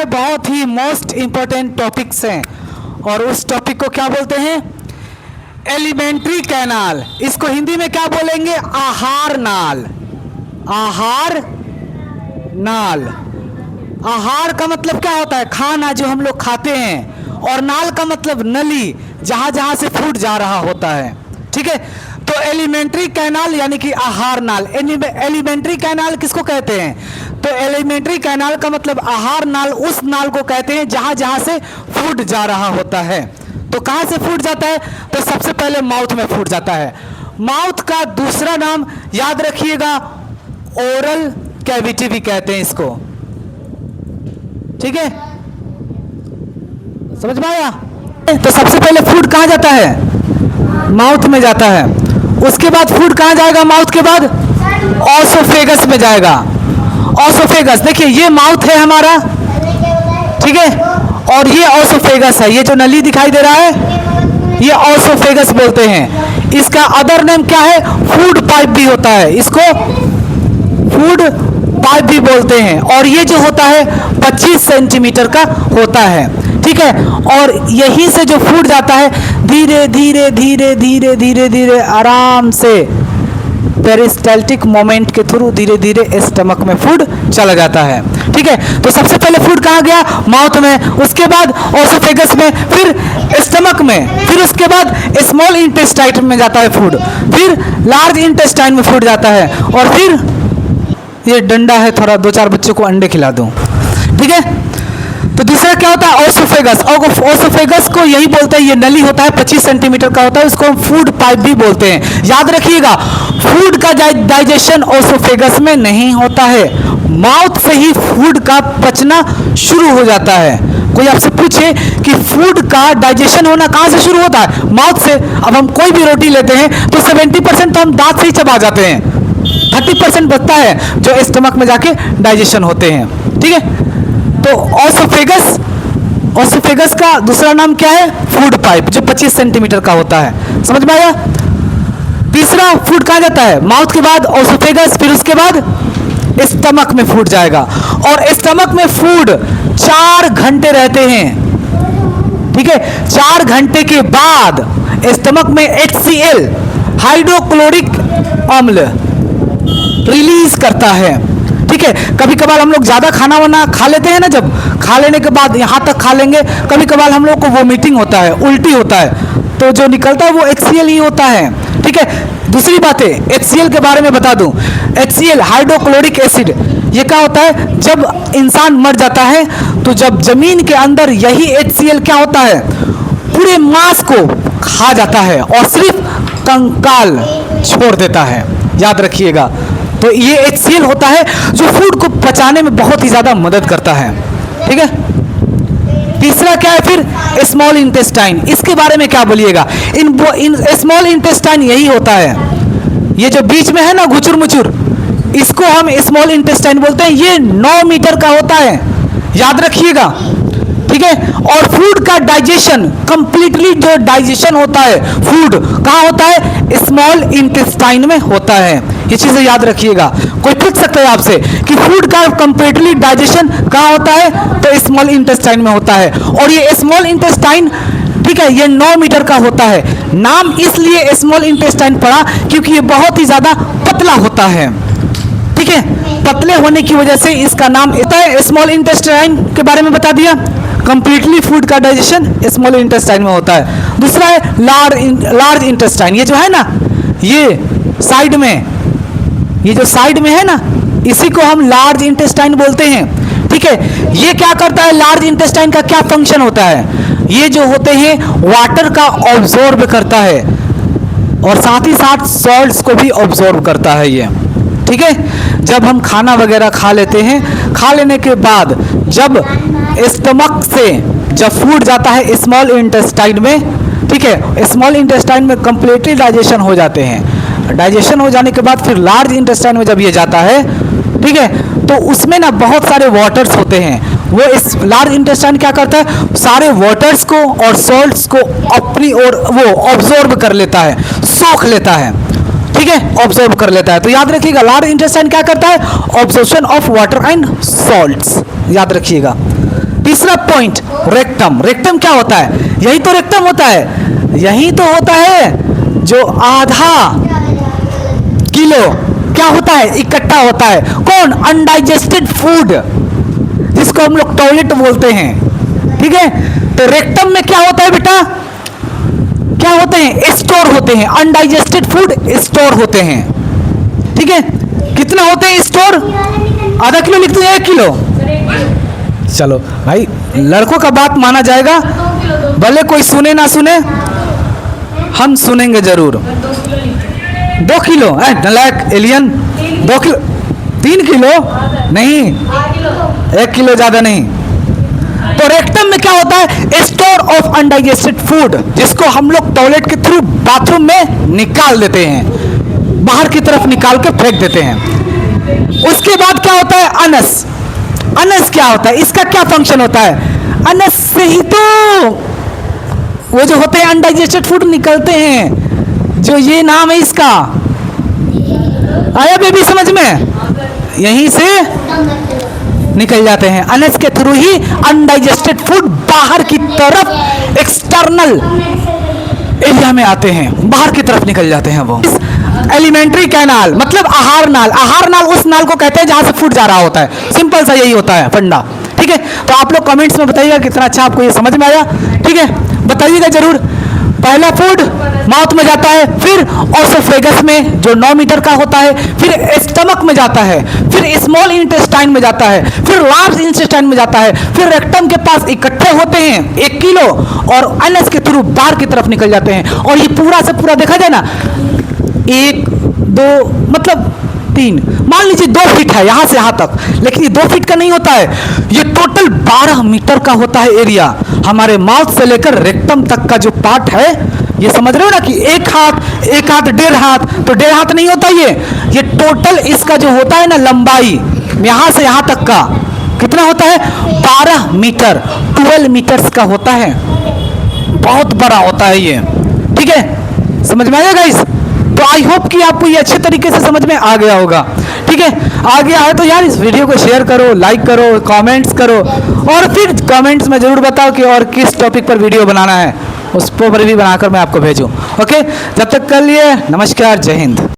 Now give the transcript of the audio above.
है बहुत ही most important topics हैं और उस टॉपिक को क्या बोलते हैं? Alimentary canal. इसको हिंदी में क्या बोलेंगे? आहार नाल। आहार नाल। आहार का मतलब क्या होता है? खाना जो हम लोग खाते हैं, और नाल का मतलब नली, जहां जहां से फूड जा रहा होता है। ठीक है, तो एलिमेंट्री कैनाल यानी कि आहार नाल। एलिमेंट्री कैनाल किसको कहते हैं? तो एलिमेंट्री कैनाल का मतलब आहार नाल उस नाल को कहते हैं जहां जहां से फूड जा रहा होता है। तो कहां से फूड जाता है? तो सबसे पहले माउथ में फूड जाता है। माउथ का दूसरा नाम याद रखिएगा, ओरल कैविटी भी कहते हैं इसको। ठीक है, समझ में आया? तो सबसे पहले फूड कहां जाता है? माउथ में जाता है। उसके बाद फूड कहां जाएगा? माउथ के बाद ऑसोफेगस में जाएगा। ऑसोफेगस, देखिए ये माउथ है हमारा, ठीक है, और ये ऑसोफेगस है। ये जो नली दिखाई दे रहा है ये ऑसोफेगस बोलते हैं। इसका अदर नेम क्या है? फूड पाइप भी होता है, इसको फूड पाइप भी बोलते हैं। और ये जो होता है 25 सेंटीमीटर का होता है। ठीक है, और यहीं से जो फूड जाता है धीरे धीरे धीरे धीरे धीरे धीरे आराम से पेरिस्टाल्टिक मोमेंट के थ्रू धीरे धीरे स्टमक में फूड चला जाता है। ठीक है, तो सबसे पहले फूड कहाँ गया? माउथ में, उसके बाद ऑसोफेगस में, फिर स्टमक में, फिर उसके बाद स्मॉल इंटेस्टाइन में जाता है फूड, फिर लार्ज इंटेस्टाइन में फूड जाता है, और फिर ये डंडा है, थोड़ा 2-4 बच्चों को अंडे खिला दूं। ठीक है, तो दूसरा क्या होता है? ऑसोफेगस। ऑसोफेगस को यही बोलते हैं, ये नली होता है 25 सेंटीमीटर का होता है, उसको हम फूड पाइप भी बोलते हैं। याद रखिएगा, फूड का डाइजेशन ऑसोफेगस में नहीं होता है, माउथ से ही फूड का पचना शुरू हो जाता है। कोई आपसे पूछे कि फूड का डाइजेशन होना कहाँ से शुरू होता है? माउथ से। अब हम कोई भी रोटी लेते हैं तो 70% तो हम दांत से ही चबा जाते हैं, 30% बचता है जो स्टमक में जाके डाइजेशन होते हैं। ठीक है, तो ऑसोफेगस का दूसरा नाम क्या है? फूड पाइप, जो 25 सेंटीमीटर का होता है। समझ में आया? तीसरा फूड कहाँ जाता है? माउथ के बाद ऑसोफेगस, फिर उसके बाद स्टमक में फूड जाएगा, और स्टमक में फूड 4 घंटे रहते हैं। ठीक है, 4 घंटे के बाद स्टमक में HCl हाइड्रोक्लोरिक अम्ल रिलीज करता है। ठीक है, कभी कभार हम लोग ज्यादा खाना वाना खा लेते हैं ना, जब खा लेने के बाद यहाँ तक खा लेंगे, कभी कभार हम लोग को वोमिटिंग होता है, उल्टी होता है, तो जो निकलता है वो HCl ही होता है। ठीक है, दूसरी बात है HCl के बारे में बता दूं। HCl हाइड्रोक्लोरिक एसिड, ये क्या होता है? जब इंसान मर जाता है तो जब जमीन के अंदर यही HCl क्या होता है? पूरे मांस को खा जाता है और सिर्फ कंकाल छोड़ देता है। याद रखिएगा, तो ये HCl होता है जो फूड को पचाने में बहुत ही ज्यादा मदद करता है। ठीक है, तीसरा क्या है फिर? Small intestine. इसके बारे में क्या बोलिएगा? इन स्मॉल इंटेस्टाइन यही होता है, ये जो बीच में है ना गुचुर मुचुर, इसको हम स्मॉल इंटेस्टाइन बोलते हैं। ये 9 मीटर का होता है, याद रखिएगा। ठीक है, और फूड का डाइजेशन कंप्लीटली, जो डाइजेशन होता है फूड कहाँ होता है? स्मॉल इंटेस्टाइन में होता है। ये चीजें याद रखिएगा। कोई पूछ सकता है आपसे कि फूड का कंप्लीटली डाइजेशन कहाँ होता है? तो स्मॉल इंटेस्टाइन में होता है। और ये स्मॉल इंटेस्टाइन, ठीक है, ये 9 मीटर का होता है। नाम इसलिए स्मॉल इंटेस्टाइन पड़ा क्योंकि ये बहुत ही ज्यादा पतला होता है। ठीक है, पतले होने की वजह से इसका नाम होता है। स्मॉल इंटेस्टाइन के बारे में बता दिया, कंप्लीटली फूड का डाइजेशन स्मॉल इंटेस्टाइन में होता है। दूसरा है लार्ज इंटेस्टाइन। ये जो है ना, ये साइड में, ये जो साइड में है ना, इसी को हम लार्ज इंटेस्टाइन बोलते हैं। ठीक है, ये क्या करता है? लार्ज इंटेस्टाइन का क्या फंक्शन होता है? ये जो होते हैं वाटर का ऑब्जॉर्ब करता है, और साथ ही साथ सॉल्ट्स को भी ऑब्जॉर्ब करता है ये। ठीक है, जब हम खाना वगैरह खा लेते हैं, खा लेने के बाद जब स्टमक से जब फूड जाता है स्मॉल इंटेस्टाइन में, ठीक है, स्मॉल इंटेस्टाइन में कंप्लीटली डाइजेशन हो जाते हैं। डाइजेशन हो जाने के बाद फिर लार्ज इंटेस्टाइन में जब ये जाता है, ठीक है, तो उसमें ना बहुत सारे वाटर्स होते हैं। वो इस लार्ज इंटेस्टाइन क्या करता है? सारे वाटर्स को और सॉल्ट्स को अपनी ओर वो ऑब्जॉर्ब कर लेता है, सोख लेता है। ठीक है, ऑब्जॉर्व कर लेता है। तो याद रखिएगा, लार्ज इंटेस्टाइन क्या करता है? Absorption of water and salts, याद रखिएगा। तीसरा पॉइंट, रेक्टम। रेक्टम क्या होता है? यही तो रेक्टम होता है, यही तो होता है जो आधा किलो क्या होता है, इकट्ठा होता है। कौन? अनडाइजेस्टेड फूड, जिसको हम लोग टॉयलेट बोलते हैं। ठीक है, तो रेक्टम में क्या होता है बेटा? क्या होते हैं? स्टोर होते हैं। अनडाइजेस्टेड फूड स्टोर होते हैं। ठीक है, कितना होते हैं स्टोर? आधा किलो लिखते हैं, 1 किलो? चलो भाई, लड़कों का बात माना जाएगा, भले कोई सुने ना सुने, हम सुनेंगे जरूर। 2 किलो? नलायक एलियन, 2 किलो? 3 किलो नहीं, 1 किलो ज्यादा नहीं। तो रेक्टम में क्या होता है? स्टोर ऑफ अनडाइजेस्टेड फूड, जिसको हम लोग टॉयलेट के थ्रू बाथरूम में निकाल देते हैं, बाहर की तरफ निकाल के फेंक देते हैं। उसके बाद क्या होता है? अनस। अनस क्या होता है? इसका क्या फंक्शन होता है? अनस से ही तो वो जो होते हैं अनडाइजेस्टेड फूड निकलते हैं, जो ये नाम है इसका। आया बेबी समझ में? यहीं से निकल जाते हैं, अनस के थ्रू ही अनडाइजेस्टेड फूड बाहर की तरफ एक्सटर्नल एरिया में आते हैं, बाहर की तरफ निकल जाते हैं। वो एलिमेंट्री कैनाल मतलब आहार नाल। आहार नाल उस नाल को कहते हैं जहां से फूड जा रहा होता है। सिंपल सा यही होता है फंडा। ठीक है, तो आप लोग कमेंट्स में बताइएगा कितना अच्छा आपको ये समझ में आया। ठीक है, बताइएगा जरूर। पहला फूड माउथ में जाता है, फिर ऑसोफेगस में जो 9 मीटर का होता है, फिर स्टमक में जाता है, फिर स्मॉल इंटेस्टाइन में जाता है, फिर लार्ज इंटेस्टाइन में जाता है, फिर रेक्टम के पास इकट्ठे होते हैं 1 किलो और अनस के थ्रू बाहर की तरफ निकल जाते हैं। और ये पूरा से पूरा देखा जाए ना, 1 2 मतलब 3, मान लीजिए 2 फीट है यहां से यहां तक, लेकिन ये 2 फीट का नहीं होता है, ये टोटल 12 मीटर का होता है एरिया। हमारे माउथ से लेकर रेक्टम तक का जो पार्ट है, ये समझ रहे हो ना कि एक हाथ 1.5 हाथ, तो 1.5 हाथ नहीं होता ये टोटल इसका जो होता है ना लंबाई, यहां से यहां तक का कितना होता है? 12 मीटर, 12 मीटर्स का होता है। बहुत बड़ा होता है ये। ठीक है, समझ में आया गाइस? तो आई होप कि आपको ये अच्छे तरीके से समझ में आ गया होगा। ठीक है, आ गया है तो यार इस वीडियो को शेयर करो, लाइक करो, कमेंट्स करो, और फिर कमेंट्स में जरूर बताओ कि और किस टॉपिक पर वीडियो बनाना है, उस पर भी बनाकर मैं आपको भेजूं। ओके, जब तक के लिए नमस्कार, जय हिंद।